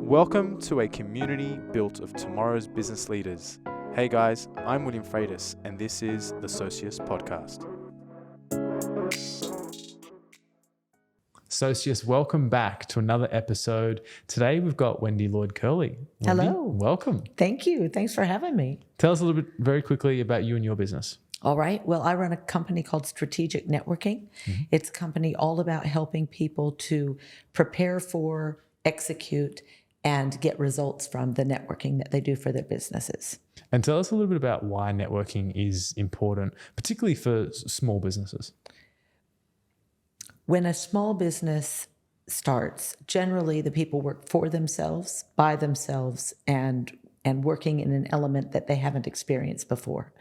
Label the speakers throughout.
Speaker 1: Welcome to a community built of tomorrow's business leaders. Hey guys, I'm William Freitas, and this is the Socius Podcast. Socius, welcome back to another episode. Today we've got Wendy Lloyd Curley. Wendy,
Speaker 2: hello.
Speaker 1: Welcome.
Speaker 2: Thank you. Thanks for having me.
Speaker 1: Tell us a little bit very quickly about you and your business.
Speaker 2: All right. Well, I run a company called Strategic Networking. Mm-hmm. It's a company all about helping people to prepare for, execute, and get results from the networking that they do for their businesses.
Speaker 1: And tell us a little bit about why networking is important, particularly for small businesses.
Speaker 2: When a small business starts, generally the people work for themselves, by themselves, and working in an element that they haven't experienced before.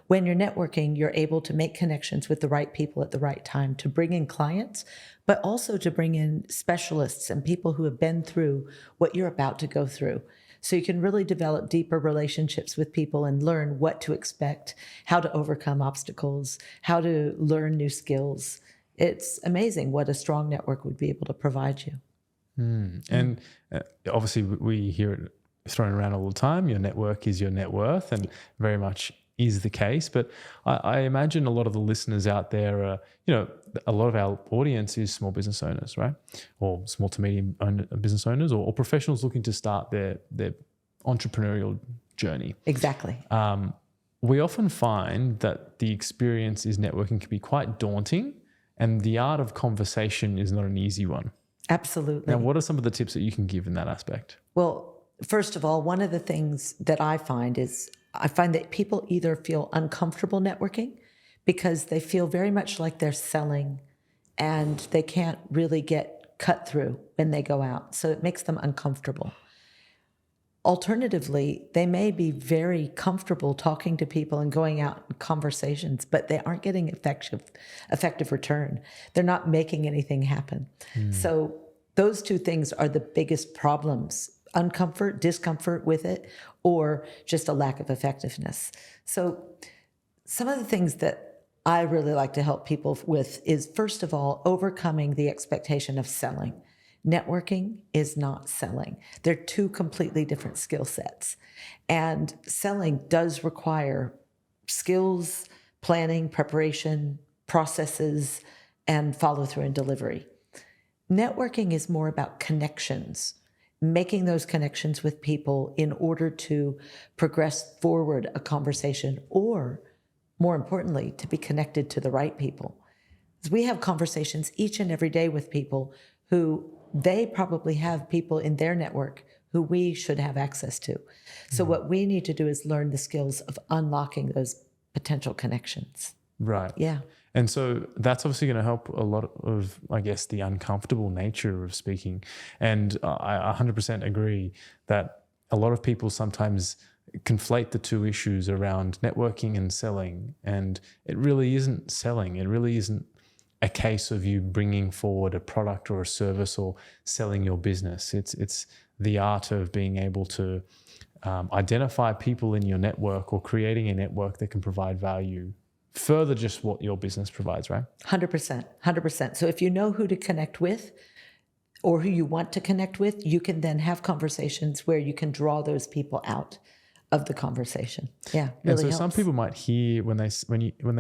Speaker 2: When you're networking, you're able to make connections with the right people at the right time to bring in clients, but also to bring in specialists and people who have been through what you're about to go through. So you can really develop deeper relationships with people and learn what to expect, how to overcome obstacles, how to learn new skills. It's amazing what a strong network would be able to provide you.
Speaker 1: And obviously we hear it thrown around all the time. Your network is your net worth, and very much is the case. But I imagine a lot of the listeners out there are, a lot of our audience is small business owners, right? Or small to medium business owners or professionals looking to start their entrepreneurial journey.
Speaker 2: Exactly.
Speaker 1: We often find that the experience is networking can be quite daunting, and the art of conversation is not an easy one.
Speaker 2: Absolutely.
Speaker 1: Now, what are some of the tips that you can give in that aspect?
Speaker 2: Well, first of all, one of the things that I find that people either feel uncomfortable networking because they feel very much like they're selling and they can't really get cut through when they go out. So it makes them uncomfortable. Alternatively, they may be very comfortable talking to people and going out in conversations, but they aren't getting effective return. They're not making anything happen. So those two things are the biggest problems: discomfort with it, or just a lack of effectiveness. So some of the things that I really like to help people with is, first of all, overcoming the expectation of selling. Networking is not selling. They're two completely different skill sets. And selling does require skills, planning, preparation, processes, and follow through and delivery. Networking is more about connections, making those connections with people in order to progress forward a conversation, or more importantly, to be connected to the right people. We have conversations each and every day with people who they probably have people in their network who we should have access to. So what we need to do is learn the skills of unlocking those potential connections.
Speaker 1: Right.
Speaker 2: Yeah.
Speaker 1: And so that's obviously going to help a lot of, I guess, the uncomfortable nature of speaking. And I 100% agree that a lot of people sometimes conflate the two issues around networking and selling. And it really isn't selling. It really isn't a case of you bringing forward a product or a service or selling your business. It's the art of being able to identify people in your network or creating a network that can provide value further just what your business provides, right?
Speaker 2: 100%. So if you know who to connect with or who you want to connect with, you can then have conversations where you can draw those people out of the conversation. Yeah, really
Speaker 1: and so
Speaker 2: helps.
Speaker 1: Some people might hear when they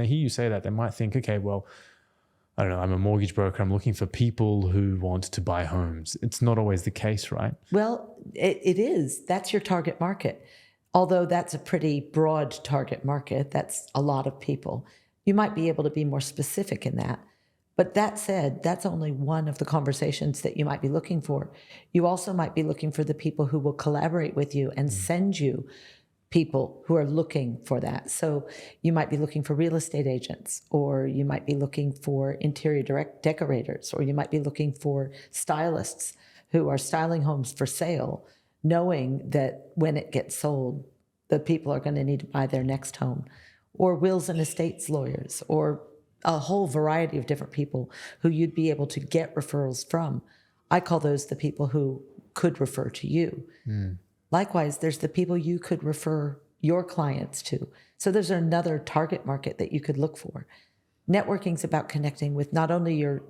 Speaker 1: hear you say that, they might think, okay, well, I don't know, I'm a mortgage broker. I'm looking for people who want to buy homes. It's not always the case, right?
Speaker 2: Well, it is. That's your target market. Although that's a pretty broad target market, that's a lot of people. You might be able to be more specific in that. But that said, that's only one of the conversations that you might be looking for. You also might be looking for the people who will collaborate with you and send you people who are looking for that. So you might be looking for real estate agents, or you might be looking for interior decorators, or you might be looking for stylists who are styling homes for sale, knowing that when it gets sold, the people are going to need to buy their next home, or wills and estates lawyers, or a whole variety of different people who you'd be able to get referrals from. I call those the people who could refer to you. Likewise, there's the people you could refer your clients to. So there's another target market that you could look for. Networking is about connecting with not only your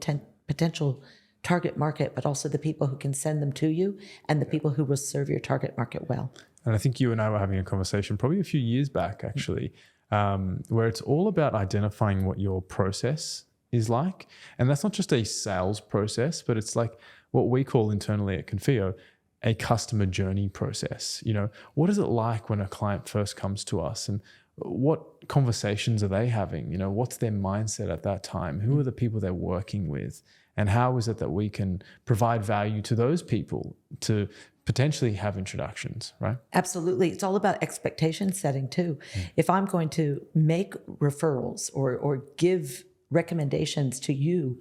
Speaker 2: potential target market, but also the people who can send them to you and the people who will serve your target market well.
Speaker 1: And I think you and I were having a conversation probably a few years back, actually, where it's all about identifying what your process is like. And that's not just a sales process, but it's like what we call internally at Confio a customer journey process. You know, what is it like when a client first comes to us, and what conversations are they having? You know, what's their mindset at that time? Who are the people they're working with? And how is it that we can provide value to those people to potentially have introductions, right?
Speaker 2: Absolutely. It's all about expectation setting too. If I'm going to make referrals or give recommendations to you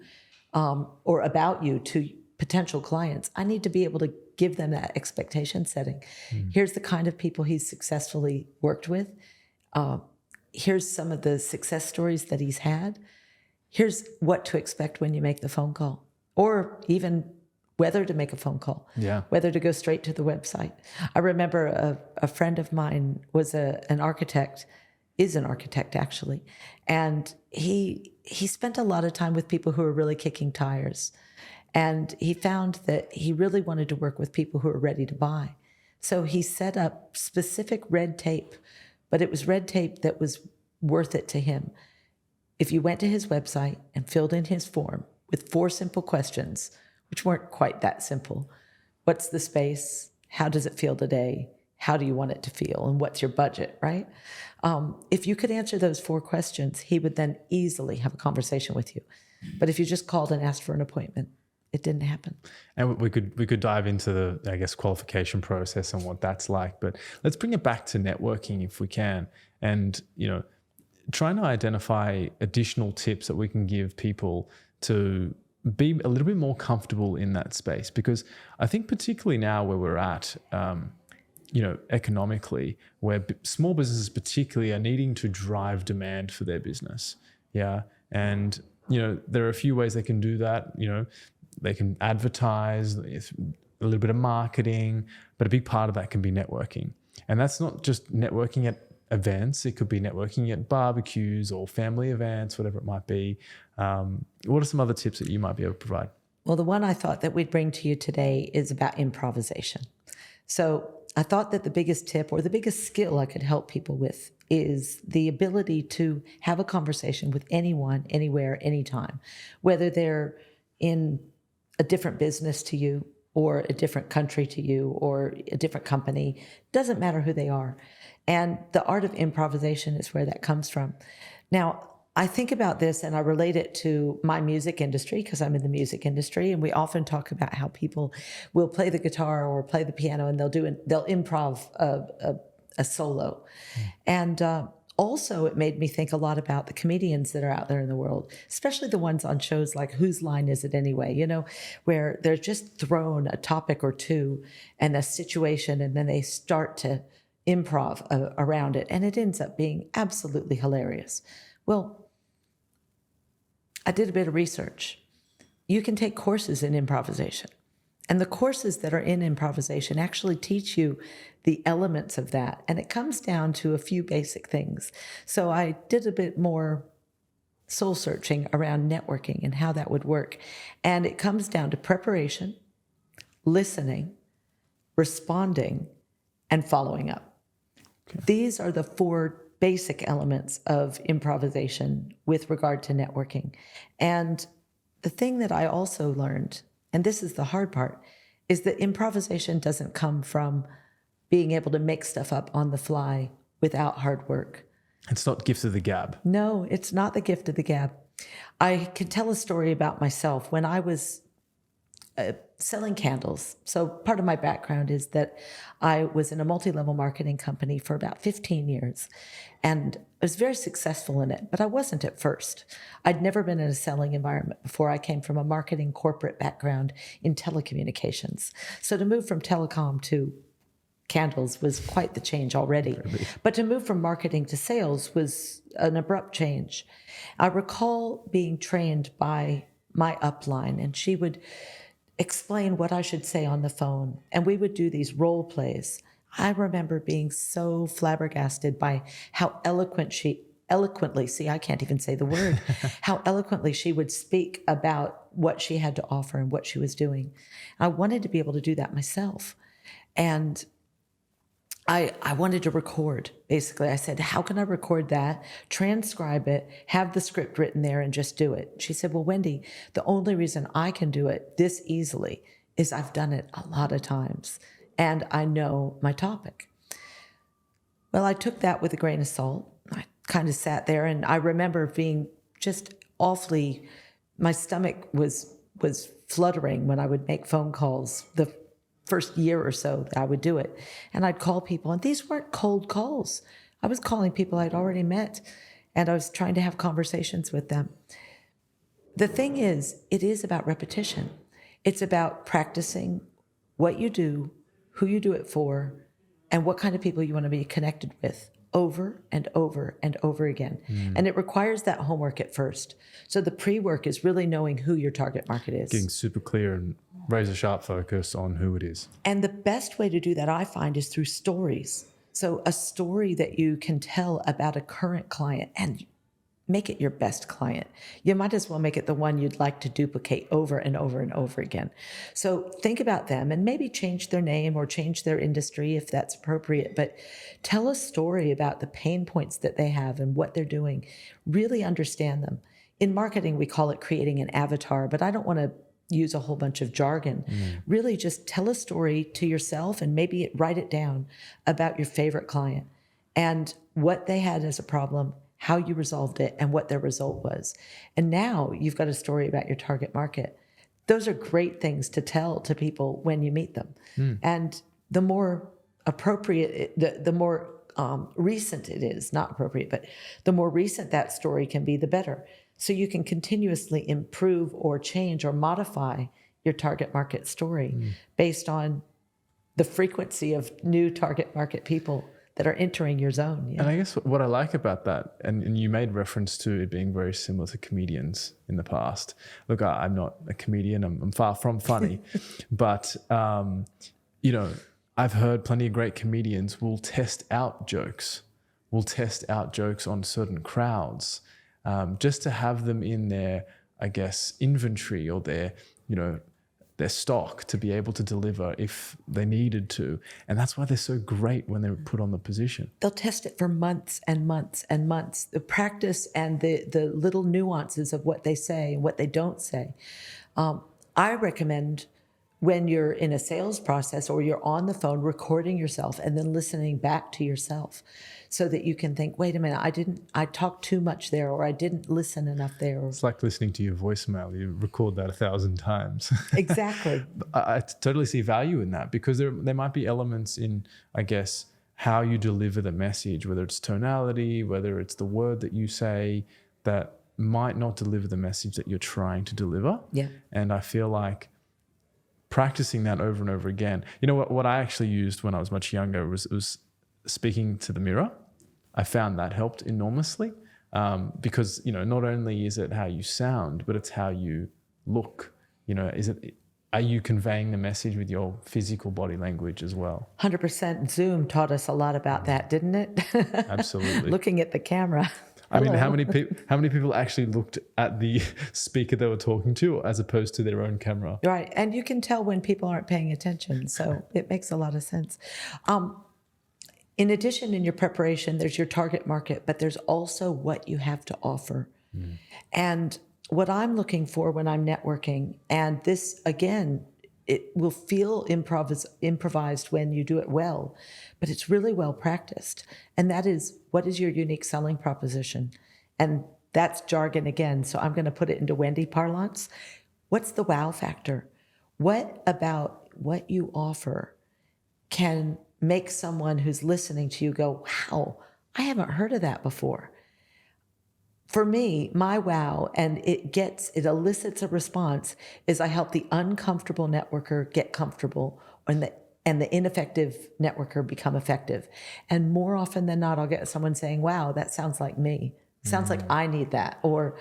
Speaker 2: or about you to potential clients, I need to be able to give them that expectation setting. Here's the kind of people he's successfully worked with. Here's some of the success stories that he's had. Here's what to expect when you make the phone call, or even whether to make a phone call, whether to go straight to the website. I remember a friend of mine was an architect, is an architect actually, and he spent a lot of time with people who were really kicking tires. And he found that he really wanted to work with people who were ready to buy. So he set up specific red tape, but it was red tape that was worth it to him. If you went to his website and filled in his form with 4 simple questions, which weren't quite that simple. What's the space? How does it feel today? How do you want it to feel? And what's your budget, right? If you could answer those 4 questions, he would then easily have a conversation with you. But if you just called and asked for an appointment, it didn't happen. And
Speaker 1: we could dive into the, I guess, qualification process and what that's like. But let's bring it back to networking if we can. And, you know, trying to identify additional tips that we can give people to be a little bit more comfortable in that space. Because I think particularly now where we're at, you know, economically, where small businesses particularly are needing to drive demand for their business. Yeah. And, you know, there are a few ways they can do that. You know, they can advertise, a little bit of marketing, but a big part of that can be networking. And that's not just networking at events. It could be networking at barbecues or family events, whatever it might be. What are some other tips that you might be able to provide?
Speaker 2: Well, the one I thought that we'd bring to you today is about improvisation. So I thought that the biggest tip or the biggest skill I could help people with is the ability to have a conversation with anyone, anywhere, anytime, whether they're in a different business to you or a different country to you or a different company. Doesn't matter who they are. And the art of improvisation is where that comes from. Now, I think about this and I relate it to my music industry because I'm in the music industry, and we often talk about how people will play the guitar or play the piano and they'll improv a solo. And also it made me think a lot about the comedians that are out there in the world, especially the ones on shows like Whose Line Is It Anyway, you know, where they're just thrown a topic or two and a situation and then they start to improv around it, and it ends up being absolutely hilarious. Well, I did a bit of research. You can take courses in improvisation, and the courses that are in improvisation actually teach you the elements of that, and it comes down to a few basic things. So I did a bit more soul searching around networking and how that would work, and it comes down to preparation, listening, responding, and following up. These are the 4 basic elements of improvisation with regard to networking. And the thing that I also learned, and this is the hard part, is that improvisation doesn't come from being able to make stuff up on the fly without hard work.
Speaker 1: It's not gift of the gab.
Speaker 2: No, it's not the gift of the gab. I can tell a story about myself. When I was selling candles. So part of my background is that I was in a multi-level marketing company for about 15 years, and I was very successful in it, but I wasn't at first. I'd never been in a selling environment before. I came from a marketing corporate background in telecommunications. So to move from telecom to candles was quite the change already. But to move from marketing to sales was an abrupt change. I recall being trained by my upline, and she would explain what I should say on the phone. And we would do these role plays. I remember being so flabbergasted by how eloquent she eloquently, see, I can't even say the word, how eloquently she would speak about what she had to offer and what she was doing. I wanted to be able to do that myself. And I wanted to record, basically. I said, how can I record that, transcribe it, have the script written there, and just do it? She said, well, Wendy, the only reason I can do it this easily is I've done it a lot of times, and I know my topic. Well, I took that with a grain of salt. I kind of sat there, and I remember being just awfully, my stomach was fluttering when I would make phone calls the first year or so that I would do it. And I'd call people, and these weren't cold calls. I was calling people I'd already met, and I was trying to have conversations with them. The thing is, it is about repetition. It's about practicing what you do, who you do it for, and what kind of people you want to be connected with over and over and over again. And it requires that homework at first. So the pre-work is really knowing who your target market is.
Speaker 1: Getting super clear and razor sharp focus on who it is.
Speaker 2: And the best way to do that, I find, is through stories. So a story that you can tell about a current client, and make it your best client. You might as well make it the one you'd like to duplicate over and over and over again. So think about them and maybe change their name or change their industry if that's appropriate, but tell a story about the pain points that they have and what they're doing. Really understand them. In marketing, we call it creating an avatar, but I don't want to use a whole bunch of jargon. Really just tell a story to yourself and maybe write it down about your favorite client and what they had as a problem, how you resolved it, and what their result was. And now you've got a story about your target market. Those are great things to tell to people when you meet them. And the more appropriate, the more recent it is, not appropriate, but the more recent that story can be, the better. So you can continuously improve or change or modify your target market story based on the frequency of new target market people that are entering your zone. Yeah.
Speaker 1: And I guess what I like about that, and you made reference to it being very similar to comedians in the past. Look, I'm not a comedian. I'm far from funny. But, you know, I've heard plenty of great comedians will test out jokes on certain crowds just to have them in their, I guess, inventory or their, you know, their stock to be able to deliver if they needed to. And that's why they're so great when they're put on the position.
Speaker 2: They'll test it for months and months and months. The practice and the little nuances of what they say and what they don't say. I recommend when you're in a sales process or you're on the phone, recording yourself and then listening back to yourself so that you can think, wait a minute, I talked too much there, or I didn't listen enough there.
Speaker 1: It's like listening to your voicemail. You record that 1,000 times.
Speaker 2: Exactly.
Speaker 1: I totally see value in that because there might be elements in, I guess, how you deliver the message, whether it's tonality, whether it's the word that you say, that might not deliver the message that you're trying to deliver.
Speaker 2: Yeah. And
Speaker 1: I feel like practicing that over and over again. You know what I actually used when I was much younger was speaking to the mirror. I found that helped enormously because, you know, not only is it how you sound, but it's how you look. You know, are you conveying the message with your physical body language as well?
Speaker 2: 100%. Zoom taught us a lot about that, didn't it?
Speaker 1: Absolutely.
Speaker 2: Looking at the camera.
Speaker 1: I mean, how many people actually looked at the speaker they were talking to as opposed to their own camera?
Speaker 2: Right. And you can tell when people aren't paying attention. So it makes a lot of sense. In addition, in your preparation, there's your target market, but there's also what you have to offer. And what I'm looking for when I'm networking, and this, again, it will feel improvised when you do it well, but it's really well practiced. And that is, what is your unique selling proposition? And that's jargon again, so I'm going to put it into Wendy parlance. What's the wow factor? What about what you offer can make someone who's listening to you go, wow, I haven't heard of that before? For me, my wow, and it elicits a response, is I help the uncomfortable networker get comfortable, and the ineffective networker become effective. And more often than not, I'll get someone saying, wow, that sounds like me. Sounds like I need that. Or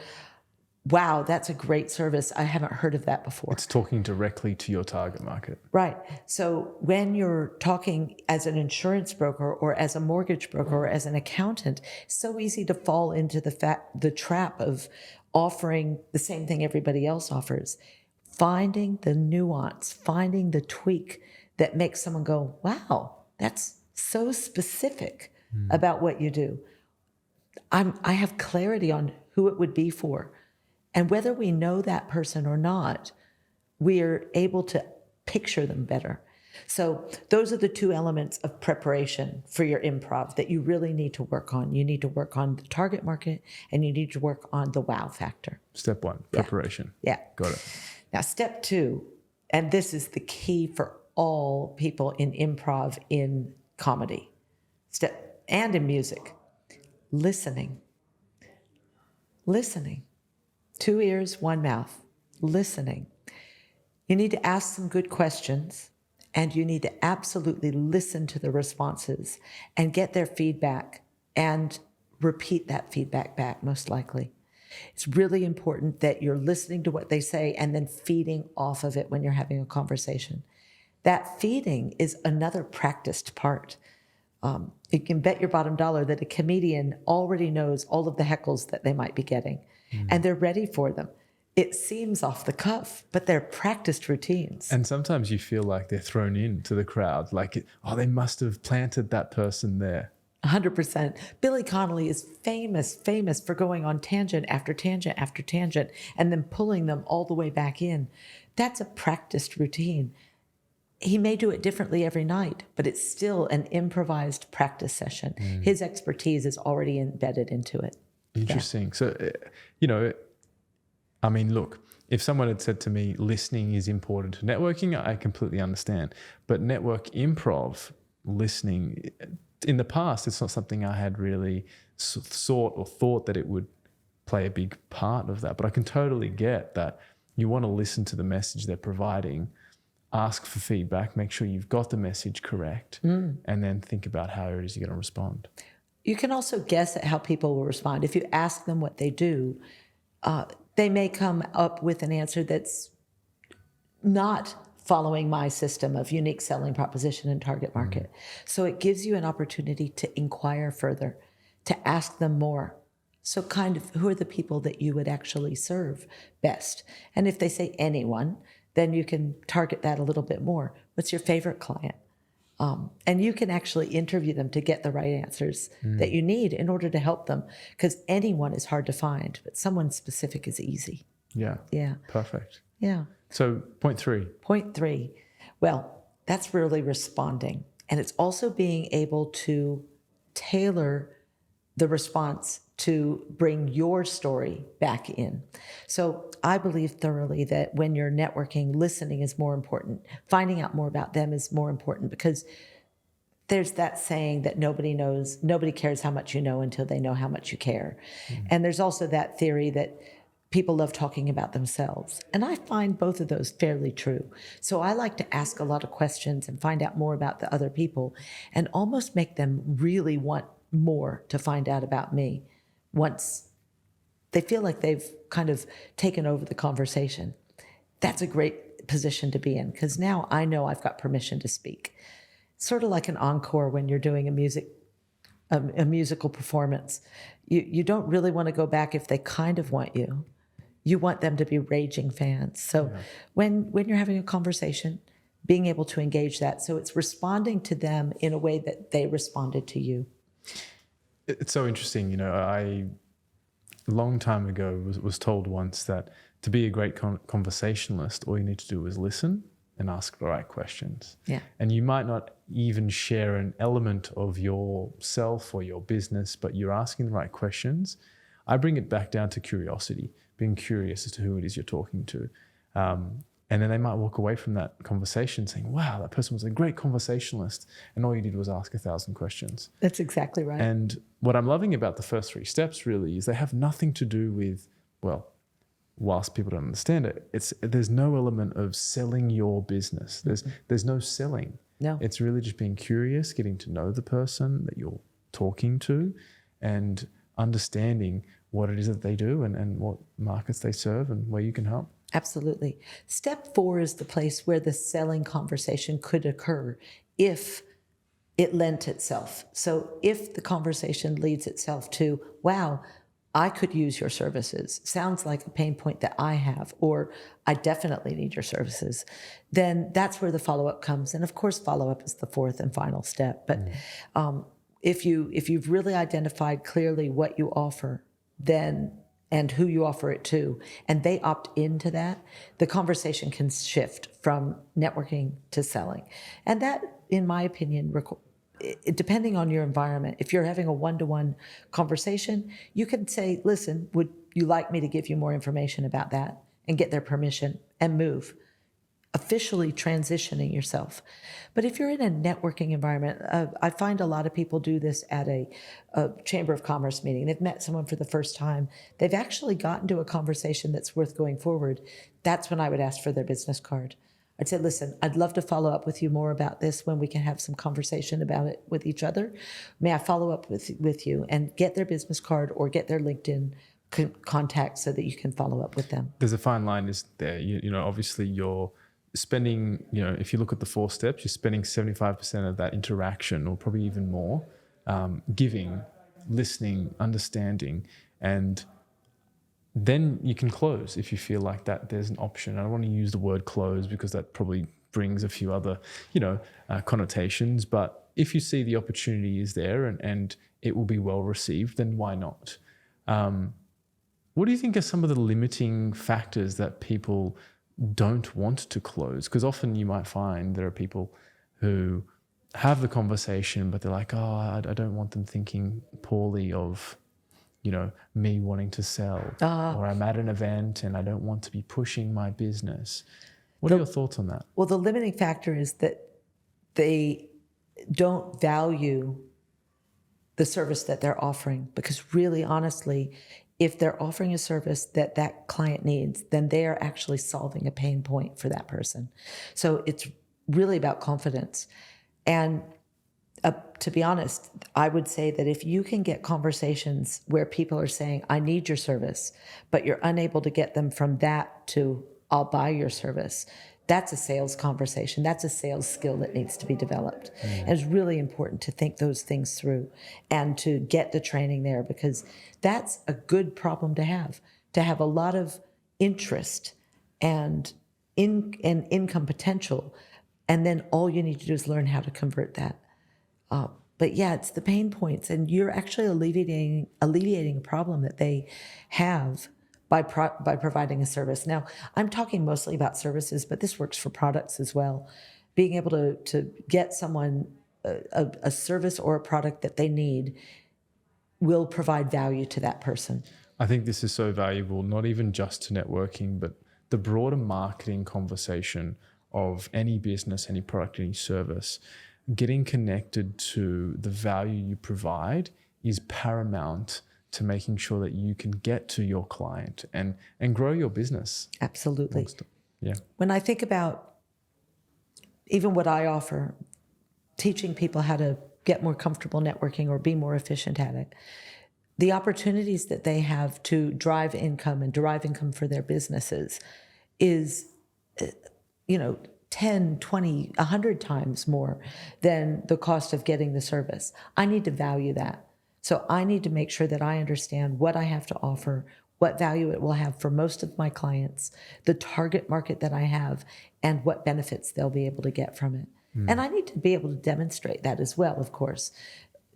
Speaker 2: wow, that's a great service. I haven't heard of that before.
Speaker 1: It's talking directly to your target market.
Speaker 2: Right. So when you're talking as an insurance broker or as a mortgage broker or as an accountant, it's so easy to fall into the trap of offering the same thing everybody else offers. Finding the nuance, finding the tweak that makes someone go, wow, that's so specific about what you do. I have clarity on who it would be for. And whether we know that person or not, we're able to picture them better. So those are the two elements of preparation for your improv that you really need to work on. You need to work on the target market and you need to work on the wow factor.
Speaker 1: Step one, preparation.
Speaker 2: Yeah.
Speaker 1: Got it.
Speaker 2: Now, step two, and this is the key for all people in improv, in comedy, and in music, listening. Listening. 2 ears, 1 mouth. Listening. You need to ask some good questions, and you need to absolutely listen to the responses and get their feedback and repeat that feedback back, most likely. It's really important that you're listening to what they say and then feeding off of it when you're having a conversation. That feeding is another practiced part. You can bet your bottom dollar that a comedian already knows all of the heckles that they might be getting, and they're ready for them. It seems off the cuff, but they're practiced routines.
Speaker 1: And sometimes you feel like they're thrown into the crowd, like, they must have planted that person there.
Speaker 2: 100%. Billy Connolly is famous for going on tangent after tangent after tangent and then pulling them all the way back in. That's a practiced routine. He may do it differently every night, but it's still an improvised practice session. His expertise is already embedded into it.
Speaker 1: Interesting. Yeah. So, I mean, look, if someone had said to me, listening is important to networking, I completely understand. But network improv, listening, in the past, it's not something I had really sought or thought that it would play a big part of that. But I can totally get that you want to listen to the message they're providing, ask for feedback, make sure you've got the message correct, and then think about how it is you're going to respond.
Speaker 2: You can also guess at how people will respond. If you ask them what they do, they may come up with an answer that's not following my system of unique selling proposition and target market. So it gives you an opportunity to inquire further, to ask them more. So kind of, who are the people that you would actually serve best? And if they say anyone, then you can target that a little bit more. What's your favorite client? And you can actually interview them to get the right answers that you need in order to help them, because anyone is hard to find, but someone specific is easy.
Speaker 1: Yeah.
Speaker 2: Yeah.
Speaker 1: Perfect.
Speaker 2: Yeah.
Speaker 1: So point three.
Speaker 2: Point three. Well, that's really responding. And it's also being able to tailor the response to bring your story back in. So I believe thoroughly that when you're networking, listening is more important. Finding out more about them is more important, because there's that saying that nobody cares how much you know until they know how much you care. And there's also that theory that people love talking about themselves. And I find both of those fairly true. So I like to ask a lot of questions and find out more about the other people and almost make them really want more to find out about me once they feel like they've kind of taken over the conversation. That's a great position to be in, because now I know I've got permission to speak. Sort of like an encore when you're doing a musical performance. You don't really want to go back if they kind of want you. You want them to be raging fans. So when you're having a conversation, being able to engage that, so it's responding to them in a way that they responded to you.
Speaker 1: It's so interesting. I a long time ago was told once that to be a great conversationalist, all you need to do is listen and ask the right questions.
Speaker 2: Yeah.
Speaker 1: And you might not even share an element of yourself or your business, but you're asking the right questions. I bring it back down to curiosity, being curious as to who it is you're talking to. And then they might walk away from that conversation saying, wow, that person was a great conversationalist. And all you did was ask 1,000 questions.
Speaker 2: That's exactly right.
Speaker 1: And what I'm loving about the first 3 steps really is they have nothing to do with, well, whilst people don't understand it, there's no element of selling your business. There's no selling.
Speaker 2: No.
Speaker 1: It's really just being curious, getting to know the person that you're talking to, and understanding what it is that they do and what markets they serve and where you can help.
Speaker 2: Absolutely. Step 4 is the place where the selling conversation could occur if it lent itself. So if the conversation leads itself to, wow, I could use your services, sounds like a pain point that I have, or I definitely need your services, then that's where the follow-up comes. And of course, follow-up is the 4th and final step. But if you've really identified clearly what you offer, then and who you offer it to, and they opt into that, the conversation can shift from networking to selling. And that, in my opinion, depending on your environment, if you're having a one-to-one conversation, you can say, listen, would you like me to give you more information about that, and get their permission and move, officially transitioning yourself. But if you're in a networking environment, I find a lot of people do this at a Chamber of Commerce meeting. They've met someone for the first time. They've actually gotten to a conversation that's worth going forward. That's when I would ask for their business card. I'd say, listen, I'd love to follow up with you more about this when we can have some conversation about it with each other. May I follow up with you, and get their business card or get their LinkedIn contact so that you can follow up with them.
Speaker 1: There's a fine line, is there? You know, obviously you're spending, you know, if you look at the 4 steps, you're spending 75% of that interaction, or probably even more, giving, listening, understanding, and then you can close if you feel like that there's an option. I don't want to use the word close because that probably brings a few other, connotations, but if you see the opportunity is there and it will be well received, then why not? What do you think are some of the limiting factors that people don't want to close? Because often you might find there are people who have the conversation, but they're like, I don't want them thinking poorly of, me wanting to sell, or I'm at an event and I don't want to be pushing my business. What are your thoughts on that?
Speaker 2: Well, the limiting factor is that they don't value the service that they're offering, because really, honestly, if they're offering a service that client needs, then they are actually solving a pain point for that person. So it's really about confidence. And to be honest, I would say that if you can get conversations where people are saying, I need your service, but you're unable to get them from that to, I'll buy your service, that's a sales conversation. That's a sales skill that needs to be developed. And it's really important to think those things through and to get the training there, because that's a good problem to have a lot of interest and income potential. And then all you need to do is learn how to convert that. But yeah, it's the pain points, and you're actually alleviating a problem that they have by providing a service. Now, I'm talking mostly about services, but this works for products as well. Being able to get someone a service or a product that they need will provide value to that person.
Speaker 1: I think this is so valuable, not even just to networking, but the broader marketing conversation of any business, any product, any service. Getting connected to the value you provide is paramount to making sure that you can get to your client and grow your business.
Speaker 2: Absolutely.
Speaker 1: Yeah.
Speaker 2: When I think about even what I offer, teaching people how to get more comfortable networking or be more efficient at it, the opportunities that they have to drive income and derive income for their businesses is, 10, 20, 100 times more than the cost of getting the service. I need to value that. So I need to make sure that I understand what I have to offer, what value it will have for most of my clients, the target market that I have, and what benefits they'll be able to get from it. And I need to be able to demonstrate that as well, of course.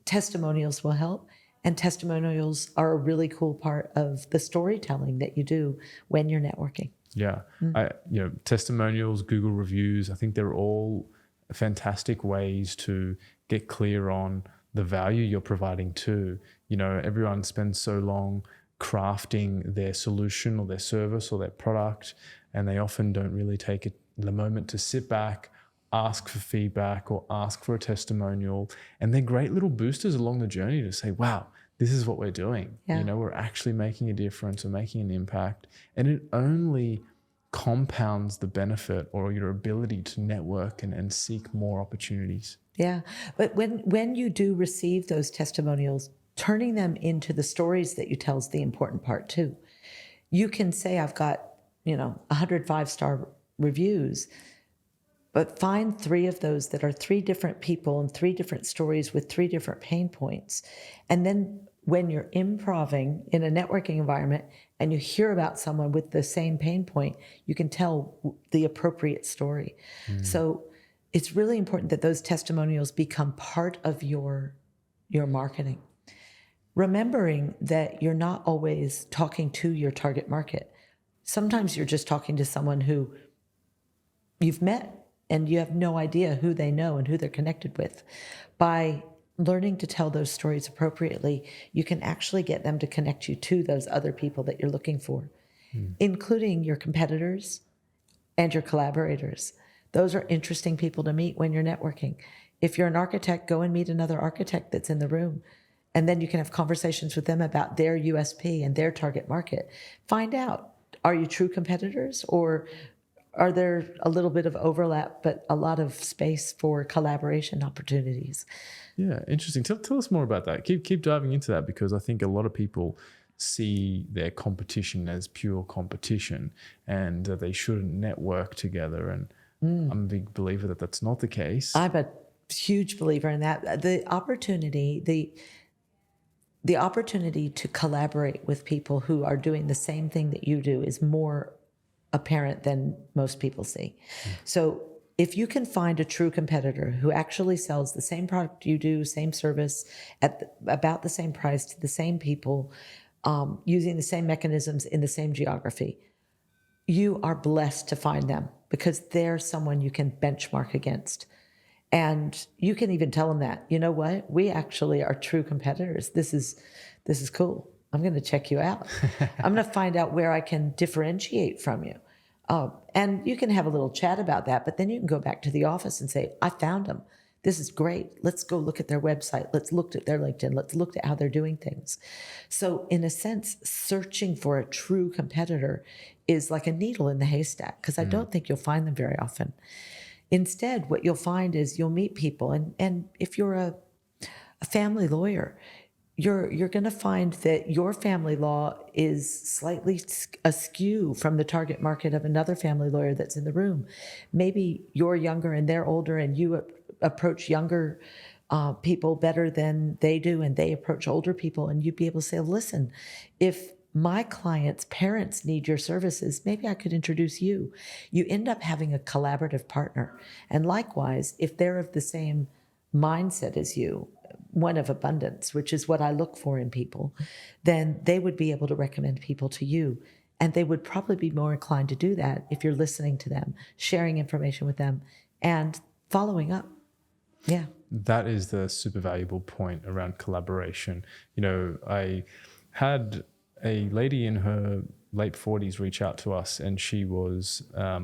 Speaker 2: Testimonials will help, and testimonials are a really cool part of the storytelling that you do when you're networking.
Speaker 1: Yeah. Testimonials, Google reviews, I think they're all fantastic ways to get clear on the value you're providing too. Everyone spends so long crafting their solution or their service or their product, and they often don't really take the moment to sit back, ask for feedback or ask for a testimonial. And they're great little boosters along the journey to say, wow, this is what we're doing.
Speaker 2: Yeah.
Speaker 1: We're actually making a difference or making an impact. And it only compounds the benefit or your ability to network and seek more opportunities.
Speaker 2: Yeah. But when you do receive those testimonials, turning them into the stories that you tell is the important part too. You can say, I've got, 100 5-star reviews, but find 3 of those that are 3 different people and 3 different stories with 3 different pain points. And then when you're improving in a networking environment and you hear about someone with the same pain point, you can tell the appropriate story. So it's really important that those testimonials become part of your marketing. Remembering that you're not always talking to your target market. Sometimes you're just talking to someone who you've met and you have no idea who they know and who they're connected with. By learning to tell those stories appropriately, you can actually get them to connect you to those other people that you're looking for, including your competitors and your collaborators. Those are interesting people to meet when you're networking. If you're an architect, go and meet another architect that's in the room. And then you can have conversations with them about their USP and their target market. Find out, are you true competitors, or are there a little bit of overlap, but a lot of space for collaboration opportunities?
Speaker 1: Yeah, interesting. Tell us more about that. Keep diving into that, because I think a lot of people see their competition as pure competition and that they shouldn't network together. And I'm a big believer that that's not the case.
Speaker 2: I'm a huge believer in that. The opportunity to collaborate with people who are doing the same thing that you do is more apparent than most people see. So if you can find a true competitor who actually sells the same product you do, same service, at about the same price to the same people, using the same mechanisms in the same geography, you are blessed to find them, because they're someone you can benchmark against. And you can even tell them that, you know what, we actually are true competitors. This is cool. I'm going to check you out. I'm going to find out where I can differentiate from you. And you can have a little chat about that, but then you can go back to the office and say, I found them. This is great. Let's go look at their website. Let's look at their LinkedIn. Let's look at how they're doing things. So in a sense, searching for a true competitor is like a needle in the haystack, because I don't think you'll find them very often. Instead, what you'll find is you'll meet people. And if you're a family lawyer, you're going to find that your family law is slightly askew from the target market of another family lawyer that's in the room. Maybe you're younger and they're older, and you approach younger people better than they do, and they approach older people, and you'd be able to say, listen, if my clients' parents need your services, maybe I could introduce you. You end up having a collaborative partner. And likewise, if they're of the same mindset as you, one of abundance, which is what I look for in people, then they would be able to recommend people to you. And they would probably be more inclined to do that if you're listening to them, sharing information with them, and following up. Yeah.
Speaker 1: That is the super valuable point around collaboration. I had a lady in her late 40s reach out to us, and she was a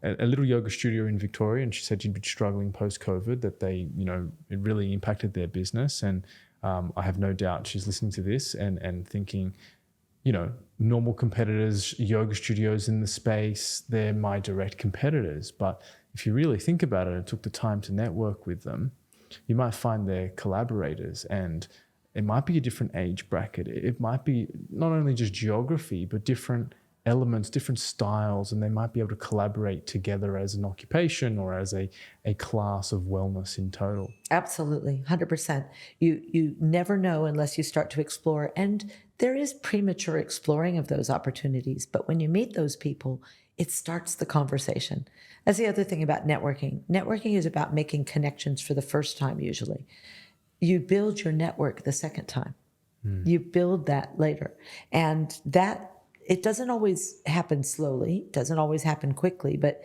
Speaker 1: little yoga studio in Victoria, and she said she'd been struggling post-COVID, that it really impacted their business. And I have no doubt she's listening to this and thinking, normal competitors, yoga studios in the space, they're my direct competitors. But if you really think about it and took the time to network with them, you might find they're collaborators. And it might be a different age bracket. It might be not only just geography, but different elements, different styles, and they might be able to collaborate together as an occupation or as a class of wellness in total.
Speaker 2: Absolutely, 100%. You never know unless you start to explore. And there is premature exploring of those opportunities. But when you meet those people, it starts the conversation. That's the other thing about networking. Networking is about making connections for the first time, usually. You build your network the second time. You build that later. And that, it doesn't always happen slowly, doesn't always happen quickly, but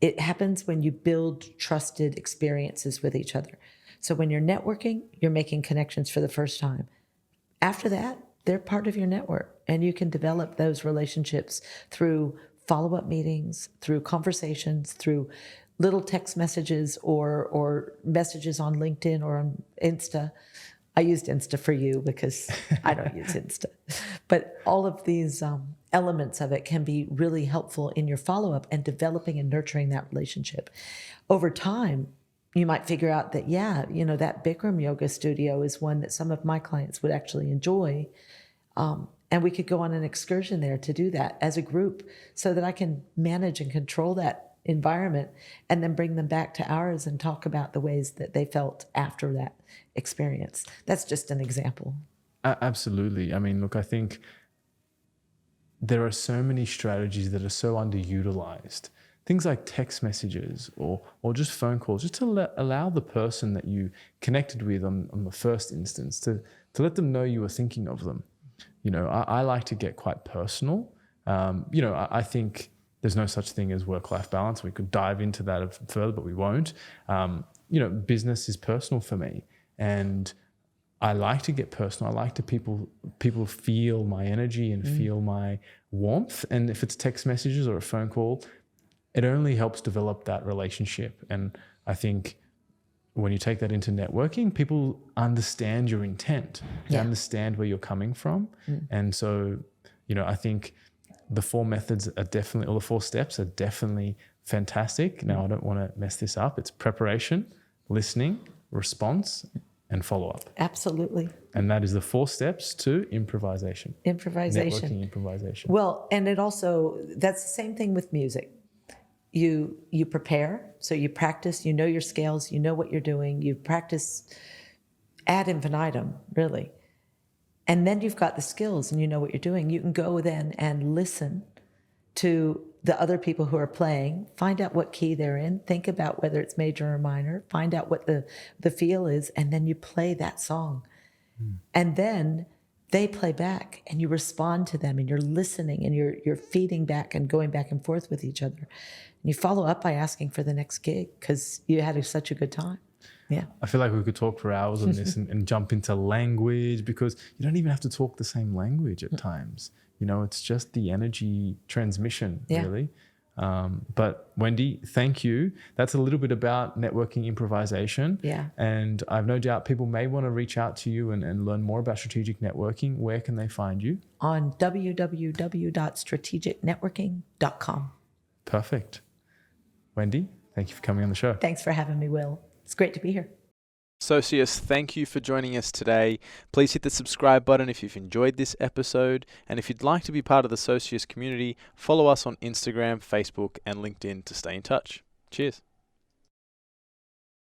Speaker 2: it happens when you build trusted experiences with each other. So when you're networking, you're making connections for the first time. After that, they're part of your network, and you can develop those relationships through follow-up meetings, through conversations, through little text messages or messages on LinkedIn or on Insta. I used Insta for you because I don't use Insta. But all of these elements of it can be really helpful in your follow-up and developing and nurturing that relationship. Over time, you might figure out that, yeah, that Bikram yoga studio is one that some of my clients would actually enjoy. And we could go on an excursion there to do that as a group so that I can manage and control that environment and then bring them back to ours and talk about the ways that they felt after that experience. That's just an example.
Speaker 1: Absolutely. I mean, look, I think there are so many strategies that are so underutilized. Things like text messages or just phone calls, just to allow the person that you connected with on the first instance to let them know you were thinking of them. I like to get quite personal. I think there's no such thing as work-life balance. We could dive into that further, but we won't. Business is personal for me, and I like to get personal. I like to people feel my energy and feel my warmth. And if it's text messages or a phone call, it only helps develop that relationship. And I think when you take that into networking, people understand your intent. They understand where you're coming from. And so, I think the 4 methods are definitely, or the 4 steps are definitely fantastic. Now, I don't want to mess this up. It's preparation, listening, response, and follow-up.
Speaker 2: Absolutely.
Speaker 1: And that is the 4 steps to improvisation.
Speaker 2: Improvisation.
Speaker 1: Networking improvisation.
Speaker 2: Well, and that's the same thing with music. You prepare, so you practice, you know your scales, you know what you're doing, you practice ad infinitum, really. And then you've got the skills and you know what you're doing. You can go then and listen to the other people who are playing, find out what key they're in, think about whether it's major or minor, find out what the feel is, and then you play that song. And then they play back and you respond to them and you're listening and you're feeding back and going back and forth with each other. And you follow up by asking for the next gig because you had such a good time. Yeah.
Speaker 1: I feel like we could talk for hours on this and jump into language, because you don't even have to talk the same language at times. It's just the energy transmission, really. But Wendy, thank you. That's a little bit about networking improvisation.
Speaker 2: Yeah.
Speaker 1: And I've no doubt people may want to reach out to you and learn more about strategic networking. Where can they find you?
Speaker 2: On www.strategicnetworking.com.
Speaker 1: Perfect. Wendy, thank you for coming on the show.
Speaker 2: Thanks for having me, Will. It's great to be here.
Speaker 3: Socius, thank you for joining us today. Please hit the subscribe button if you've enjoyed this episode. And if you'd like to be part of the Socius community, follow us on Instagram, Facebook, and LinkedIn to stay in touch. Cheers.